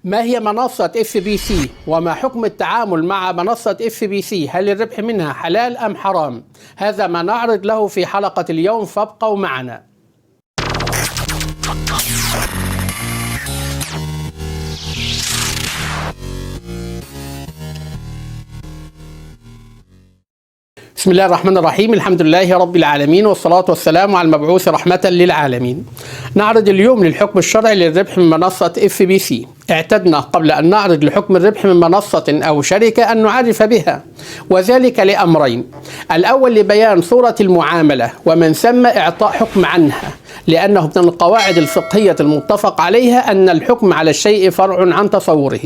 ما هي منصة FBC وما حكم التعامل مع منصة FBC؟ هل الربح منها حلال أم حرام؟ هذا ما نعرض له في حلقة اليوم، فابقوا معنا. بسم الله الرحمن الرحيم، الحمد لله رب العالمين، والصلاة والسلام على المبعوث رحمة للعالمين. نعرض اليوم للحكم الشرعي للربح من منصة FBC. اعتدنا قبل أن نعرض لحكم الربح من منصة أو شركة أن نعرف بها، وذلك لأمرين: الأول لبيان صورة المعاملة ومن ثم إعطاء حكم عنها، لأنه من القواعد الفقهية المتفق عليها أن الحكم على الشيء فرع عن تصوره.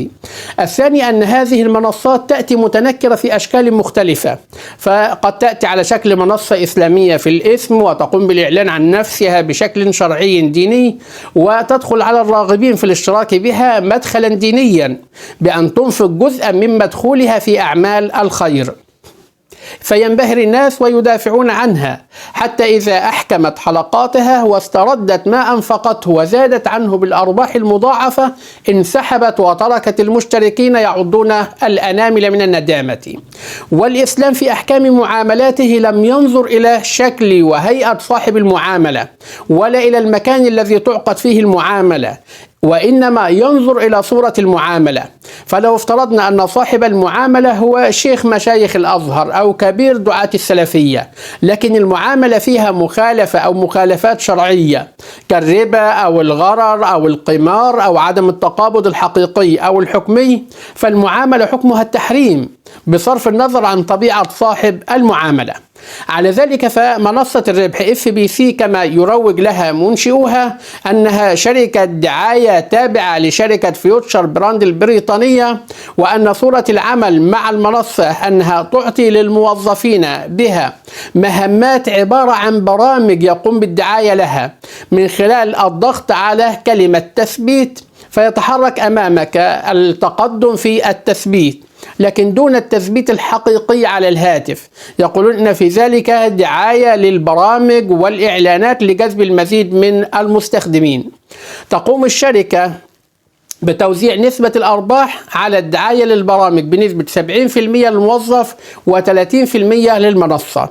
الثاني أن هذه المنصات تأتي متنكرة في أشكال مختلفة، فقد تأتي على شكل منصة إسلامية في الاسم وتقوم بالإعلان عن نفسها بشكل شرعي ديني، وتدخل على الراغبين في الاشتراك بها مدخلا دينيا بأن تنفق جزءا من مدخولها في أعمال الخير، فينبهر الناس ويدافعون عنها حتى إذا أحكمت حلقاتها واستردت ما أنفقته وزادت عنه بالأرباح المضاعفة انسحبت وتركت المشتركين يعضون الأنامل من الندامة. والإسلام في أحكام معاملاته لم ينظر إلى شكل وهيئة صاحب المعاملة ولا إلى المكان الذي تعقد فيه المعاملة، وإنما ينظر إلى صورة المعاملة. فلو افترضنا أن صاحب المعاملة هو شيخ مشايخ الأزهر أو كبير دعاة السلفية، لكن المعاملة فيها مخالفة أو مخالفات شرعية كالربا أو الغرر أو القمار أو عدم التقابض الحقيقي أو الحكمي، فالمعاملة حكمها التحريم بصرف النظر عن طبيعة صاحب المعاملة. على ذلك فمنصة الربح FBC كما يروج لها منشئوها أنها شركة دعاية تابعة لشركة فيوتشر براند البريطانية، وأن صورة العمل مع المنصة أنها تعطي للموظفين بها مهمات عبارة عن برامج يقوم بالدعاية لها من خلال الضغط على كلمة تثبيت، فيتحرك أمامك التقدم في التثبيت لكن دون التثبيت الحقيقي على الهاتف. يقولون إن في ذلك دعاية للبرامج والإعلانات لجذب المزيد من المستخدمين. تقوم الشركة بتوزيع نسبة الأرباح على الدعاية للبرامج بنسبة 70% للموظف و30% للمنصة.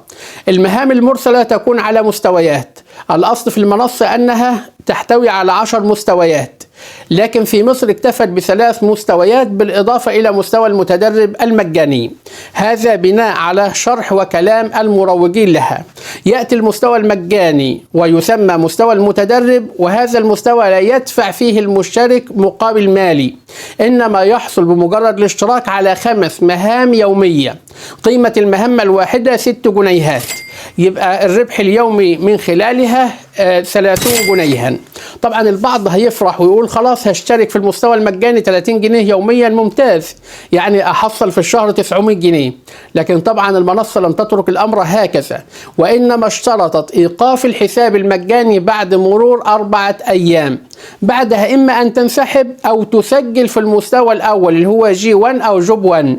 المهام المرسلة تكون على مستويات. الأصل في المنصة أنها تحتوي على 10 مستويات، لكن في مصر اكتفت ب3 مستويات بالإضافة إلى مستوى المتدرب المجاني، هذا بناء على شرح وكلام المروجين لها. يأتي المستوى المجاني ويسمى مستوى المتدرب، وهذا المستوى لا يدفع فيه المشترك مقابل مالي، إنما يحصل بمجرد الاشتراك على 5 مهام يومية، قيمة المهمة الواحدة 6 جنيهات، يبقى الربح اليومي من خلالها 30 جنيها. طبعا البعض هيفرح ويقول خلاص هشترك في المستوى المجاني 30 جنيه يوميا، ممتاز، يعني أحصل في الشهر 900 جنيه. لكن طبعا المنصة لم تترك الأمر هكذا، وإنما اشترطت إيقاف الحساب المجاني بعد مرور 4 أيام، بعدها إما أن تنسحب أو تسجل في المستوى الأول اللي هو G1 أو جوب 1.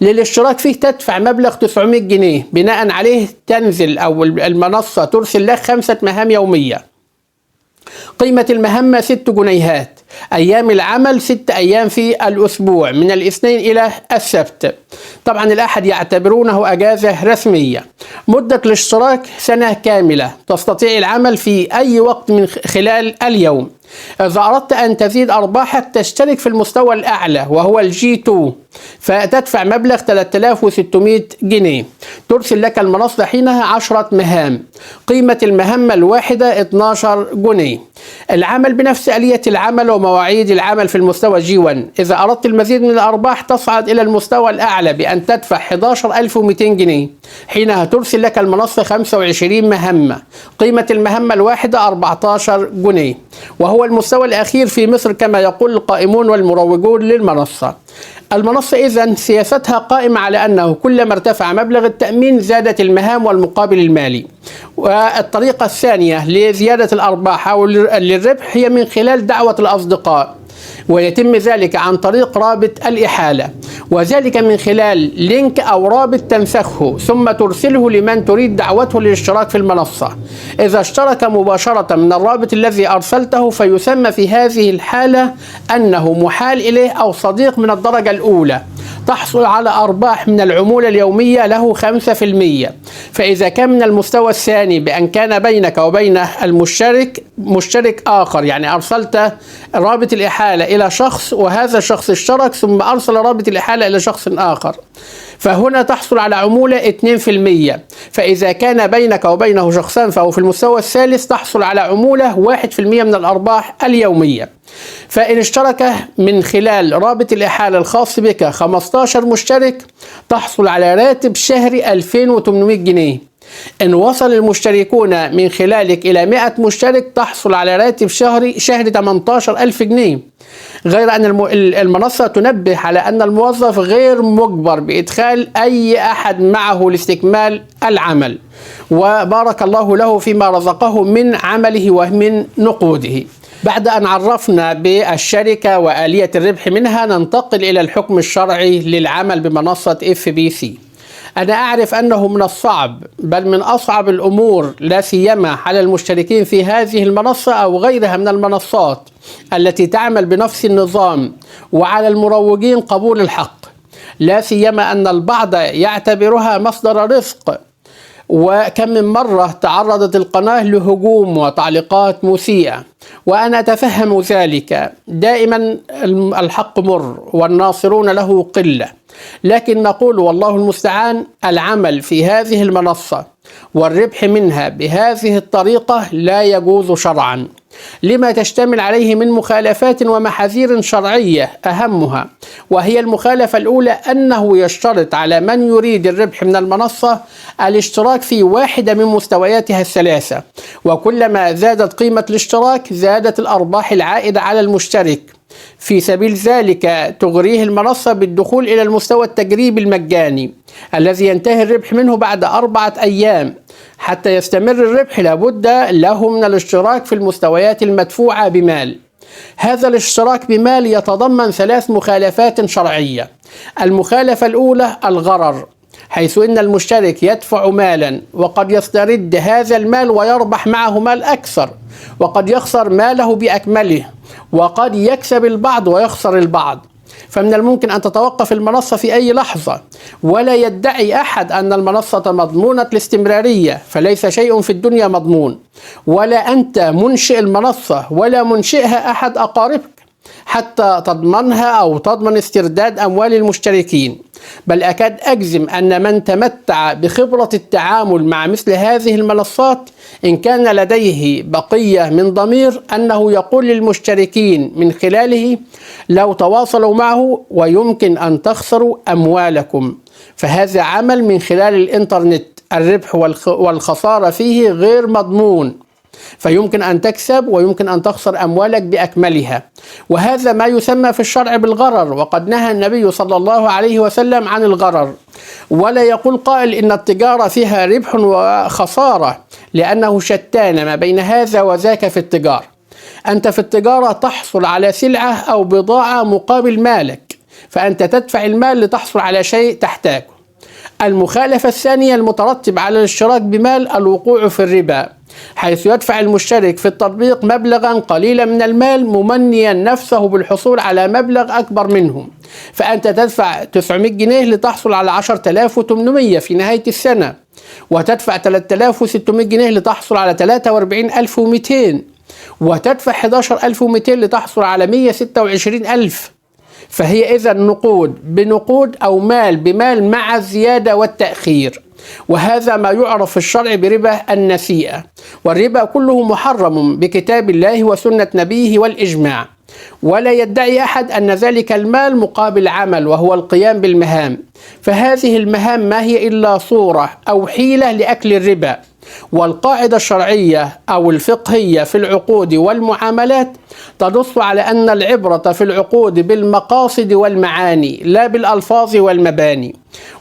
للاشتراك فيه تدفع مبلغ 900 جنيه، بناء عليه تنزل أو المنصة ترسل لك 5 مهام يومية، قيمة المهمة 6 جنيهات، أيام العمل 6 أيام في الأسبوع من الاثنين إلى السبت. طبعا الأحد يعتبرونه أجازة رسمية. مدة الاشتراك 1 سنة كاملة، تستطيع العمل في أي وقت من خلال اليوم. إذا أردت أن تزيد أرباحك تشترك في المستوى الأعلى وهو G2، فتدفع مبلغ 3600 جنيه، ترسل لك المنصة حينها 10 مهام، قيمة المهمة الواحدة 12 جنيه. العمل بنفس آلية العمل ومواعيد العمل في المستوى G1. إذا أردت المزيد من الأرباح تصعد إلى المستوى الأعلى بأن تدفع 11200 جنيه، حينها ترسل لك المنصة 25 مهمة، قيمة المهمة الواحدة 14 جنيه، وهو المستوى الأخير في مصر كما يقول القائمون والمروجون للمنصة. المنصة إذن سياستها قائمة على أنه كلما ارتفع مبلغ التأمين زادت المهام والمقابل المالي. والطريقة الثانية لزيادة الأرباح أو للربح هي من خلال دعوة الأصدقاء. ويتم ذلك عن طريق رابط الإحالة، وذلك من خلال لينك أو رابط تنسخه ثم ترسله لمن تريد دعوته للاشتراك في المنصة. إذا اشترك مباشرة من الرابط الذي أرسلته فيسمى في هذه الحالة أنه محال إليه أو صديق من الدرجة الأولى، تحصل على أرباح من العمولة اليومية له 5%. فإذا كان من المستوى الثاني بأن كان بينك وبين المشترك مشترك آخر، يعني أرسلت رابط الإحالة إلى شخص وهذا الشخص اشترك ثم أرسل رابط الإحالة إلى شخص آخر، فهنا تحصل على عمولة 2%. فإذا كان بينك وبينه شخصان فهو في المستوى الثالث تحصل على عمولة 1% من الأرباح اليومية. فإن اشترك من خلال رابط الإحالة الخاص بك 15 مشترك تحصل على راتب شهري 2800 جنيه. إن وصل المشتركون من خلالك إلى 100 مشترك تحصل على راتب شهري 18,000 جنيه. غير أن المنصة تنبه على أن الموظف غير مجبر بإدخال أي أحد معه لاستكمال العمل، وبارك الله له فيما رزقه من عمله ومن نقوده. بعد أن عرفنا بالشركة وآلية الربح منها ننتقل إلى الحكم الشرعي للعمل بمنصة FBC. أنا أعرف أنه من الصعب بل من أصعب الأمور لا سيما على المشتركين في هذه المنصة أو غيرها من المنصات التي تعمل بنفس النظام، وعلى المروجين قبول الحق، لا سيما أن البعض يعتبرها مصدر رزق. وكم من مرة تعرضت القناة لهجوم وتعليقات مسيئة، وأنا أتفهم ذلك. دائما الحق مر والناصرون له قلة، لكن نقول والله المستعان العمل في هذه المنصة والربح منها بهذه الطريقة لا يجوز شرعا، لما تشتمل عليه من مخالفات ومحاذير شرعية، أهمها وهي المخالفة الأولى أنه يشترط على من يريد الربح من المنصة الاشتراك في واحدة من مستوياتها الثلاثة، وكلما زادت قيمة الاشتراك زادت الأرباح العائدة على المشترك. في سبيل ذلك تغريه المنصة بالدخول إلى المستوى التجريبي المجاني الذي ينتهي الربح منه بعد 4 أيام. حتى يستمر الربح لابد له من الاشتراك في المستويات المدفوعة بمال. هذا الاشتراك بمال يتضمن 3 مخالفات شرعية. المخالفة الأولى الغرر، حيث إن المشترك يدفع مالا وقد يسترد هذا المال ويربح معه مال أكثر، وقد يخسر ماله بأكمله، وقد يكسب البعض ويخسر البعض. فمن الممكن أن تتوقف المنصة في أي لحظة، ولا يدعي أحد أن المنصة مضمونة الاستمرارية، فليس شيء في الدنيا مضمون، ولا أنت منشئ المنصة ولا منشئها أحد أقاربك حتى تضمنها أو تضمن استرداد أموال المشتركين. بل أكاد أجزم أن من تمتع بخبرة التعامل مع مثل هذه المنصات إن كان لديه بقية من ضمير أنه يقول للمشتركين من خلاله لو تواصلوا معه ويمكن أن تخسروا أموالكم. فهذا عمل من خلال الإنترنت، الربح والخسارة فيه غير مضمون، فيمكن أن تكسب ويمكن أن تخسر أموالك بأكملها، وهذا ما يسمى في الشرع بالغرر. وقد نهى النبي صلى الله عليه وسلم عن الغرر. ولا يقول قائل إن التجارة فيها ربح وخسارة، لأنه شتان ما بين هذا وذاك في التجارة. أنت في التجارة تحصل على سلعة أو بضاعة مقابل مالك، فأنت تدفع المال لتحصل على شيء تحتاجه. المخالفة الثانية المترتب على الاشتراك بمال الوقوع في الربا، حيث يدفع المشترك في التطبيق مبلغا قليلا من المال ممنيا نفسه بالحصول على مبلغ أكبر منه، فأنت تدفع 900 جنيه لتحصل على 10,800 في نهاية السنة، وتدفع 3,600 جنيه لتحصل على 43,200، وتدفع 11,200 لتحصل على 126,000. فهي إذن نقود بنقود أو مال بمال مع الزيادة والتأخير، وهذا ما يعرف في الشرع بربا النسيئة. والربا كله محرم بكتاب الله وسنة نبيه والإجماع، ولا يدعي أحد أن ذلك المال مقابل عمل وهو القيام بالمهام، فهذه المهام ما هي إلا صورة أو حيلة لأكل الربا. والقاعدة الشرعية أو الفقهية في العقود والمعاملات تنص على أن العبرة في العقود بالمقاصد والمعاني لا بالألفاظ والمباني.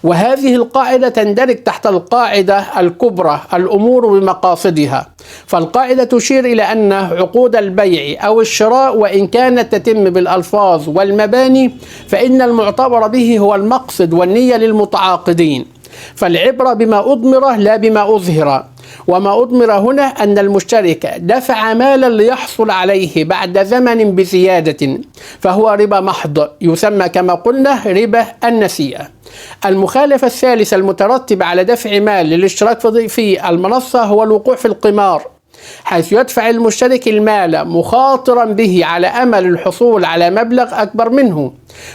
وهذه القاعدة تندرج تحت القاعدة الكبرى الأمور بمقاصدها. فالقاعدة تشير إلى أن عقود البيع أو الشراء وإن كانت تتم بالألفاظ والمباني فإن المعتبر به هو المقصد والنية للمتعاقدين. فالعبرة بما أضمر لا بما أظهر. وما أضمر هنا أن المشترك دفع مالا ليحصل عليه بعد زمن بزيادة، فهو ربا محض يسمى كما قلنا ربا النسيئة. المخالفة الثالثة المترتبة على دفع مال للاشتراك في المنصة هو الوقوع في القمار، حيث يدفع المشترك المال مخاطرا به على أمل الحصول على مبلغ أكبر منه،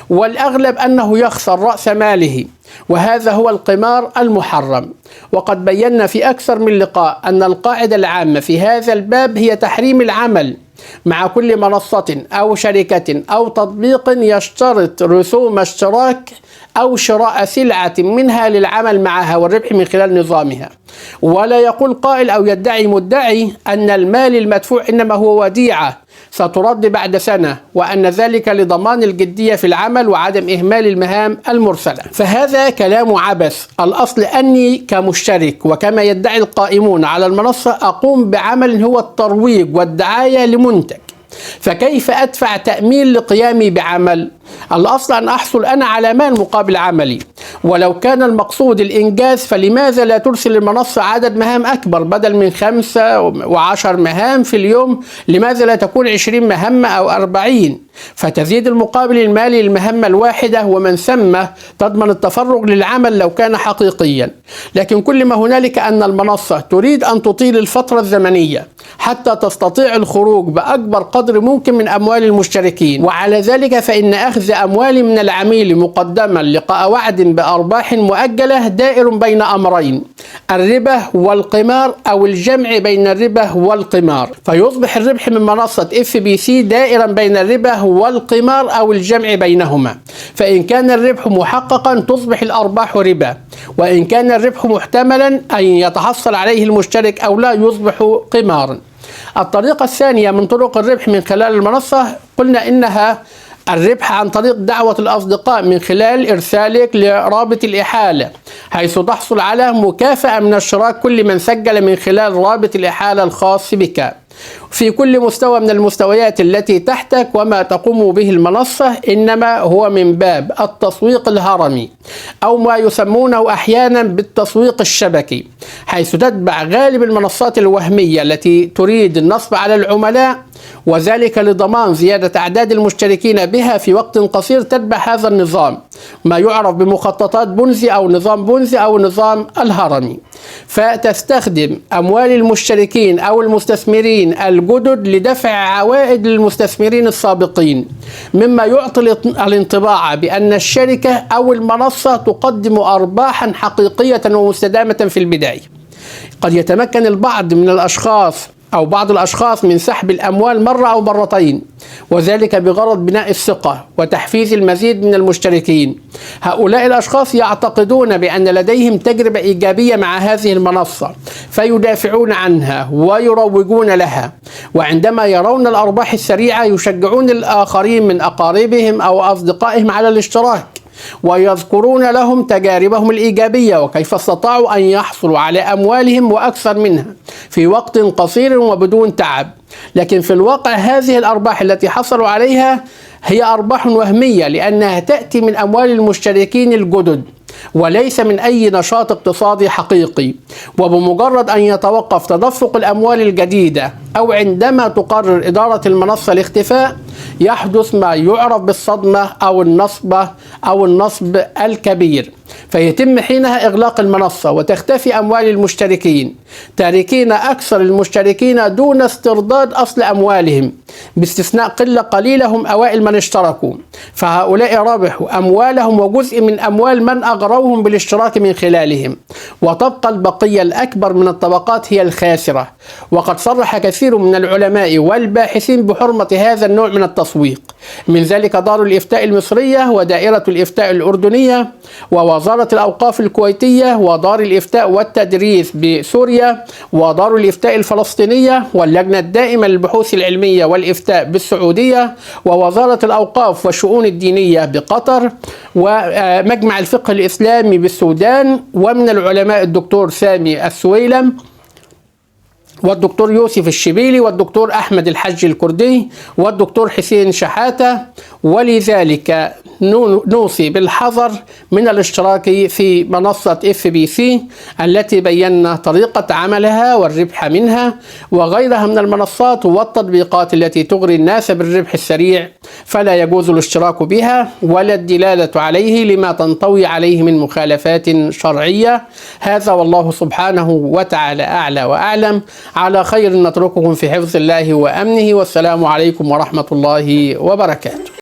والأغلب أنه يخسر رأس ماله، وهذا هو القمار المحرم. وقد بينا في أكثر من لقاء أن القاعدة العامة في هذا الباب هي تحريم العمل مع كل منصة أو شركة أو تطبيق يشترط رسوم اشتراك أو شراء سلعة منها للعمل معها والربح من خلال نظامها. ولا يقول قائل أو يدعي مدعي أن المال المدفوع إنما هو وديعة سترد بعد سنة، وأن ذلك لضمان الجدية في العمل وعدم إهمال المهام المرسلة. فهذا كلام عبث. الأصل أني كمشترك وكما يدعي القائمون على المنصة أقوم بعمل هو الترويج والدعاية لمنتج، فكيف أدفع تأمين لقيامي بعمل؟ الأصل أن أحصل أنا على مال مقابل عملي. ولو كان المقصود الإنجاز فلماذا لا ترسل المنصة عدد مهام أكبر؟ بدل من 5 و10 مهام في اليوم لماذا لا تكون 20 مهمة أو 40؟ فتزيد المقابل المالي للمهمة الواحدة، ومن ثم تضمن التفرغ للعمل لو كان حقيقيا. لكن كل ما هنالك أن المنصة تريد أن تطيل الفترة الزمنية حتى تستطيع الخروج بأكبر قدر ممكن من أموال المشتركين، وعلى ذلك فإن أخذ أموال من العميل مقدما لقاء وعد بأرباح مؤجلة دائر بين أمرين: الربا والقمار، أو الجمع بين الربا والقمار، فيصبح الربح من منصة FBC دائرا بين الربا والقمار أو الجمع بينهما. فإن كان الربح محققا تصبح الأرباح ربا، وإن كان الربح محتملا أن يتحصل عليه المشترك أو لا يصبح قمارا. الطريقة الثانية من طرق الربح من خلال المنصة قلنا إنها الربح عن طريق دعوة الأصدقاء من خلال إرسالك لرابط الإحالة، حيث تحصل على مكافأة من اشتراك كل من سجل من خلال رابط الإحالة الخاص بك في كل مستوى من المستويات التي تحتك. وما تقوم به المنصة إنما هو من باب التسويق الهرمي، أو ما يسمونه أحيانا بالتسويق الشبكي، حيث تتبع غالب المنصات الوهمية التي تريد النصب على العملاء، وذلك لضمان زيادة أعداد المشتركين بها في وقت قصير. تتبع هذا النظام ما يعرف بمخططات بونزي أو نظام بونزي أو نظام الهرمي، فتستخدم أموال المشتركين أو المستثمرين الجدد لدفع عوائد للمستثمرين السابقين، مما يعطي الانطباع بأن الشركة أو المنصة تقدم أرباحا حقيقية ومستدامة في البداية. قد يتمكن البعض من الأشخاص أو بعض الأشخاص من سحب الأموال مرة أو مرتين، وذلك بغرض بناء الثقة وتحفيز المزيد من المشتركين. هؤلاء الأشخاص يعتقدون بأن لديهم تجربة إيجابية مع هذه المنصة، فيدافعون عنها ويروجون لها، وعندما يرون الأرباح السريعة يشجعون الآخرين من أقاربهم أو أصدقائهم على الاشتراك، ويذكرون لهم تجاربهم الإيجابية وكيف استطاعوا أن يحصلوا على أموالهم وأكثر منها في وقت قصير وبدون تعب. لكن في الواقع هذه الأرباح التي حصلوا عليها هي أرباح وهمية، لأنها تأتي من أموال المشتركين الجدد وليس من أي نشاط اقتصادي حقيقي. وبمجرد أن يتوقف تدفق الأموال الجديدة أو عندما تقرر إدارة المنصة الاختفاء يحدث ما يعرف بالصدمة أو النصب الكبير، فيتم حينها إغلاق المنصة وتختفي أموال المشتركين، تاركين أكثر المشتركين دون استرداد أصل أموالهم، باستثناء قلة قليلة هم أوائل من اشتركوا، فهؤلاء ربحوا أموالهم وجزء من أموال من أغروهم بالاشتراك من خلالهم، وتبقى البقية الأكبر من الطبقات هي الخاسرة. وقد صرح كثير كثير من العلماء والباحثين بحرمة هذا النوع من التسويق، من ذلك دار الإفتاء المصرية ودائرة الإفتاء الأردنية ووزارة الأوقاف الكويتية ودار الإفتاء والتدريس بسوريا ودار الإفتاء الفلسطينية واللجنة الدائمة للبحوث العلمية والإفتاء بالسعودية ووزارة الأوقاف والشؤون الدينية بقطر ومجمع الفقه الإسلامي بالسودان، ومن العلماء الدكتور سامي السويلم والدكتور يوسف الشبيلي والدكتور أحمد الحج الكردي والدكتور حسين شحاتة. ولذلك نوصي بالحذر من الاشتراك في منصة FBC التي بينا طريقة عملها والربح منها وغيرها من المنصات والتطبيقات التي تغري الناس بالربح السريع، فلا يجوز الاشتراك بها ولا الدلالة عليه لما تنطوي عليه من مخالفات شرعية. هذا والله سبحانه وتعالى أعلى وأعلم. على خير نترككم في حفظ الله وأمنه، والسلام عليكم ورحمة الله وبركاته.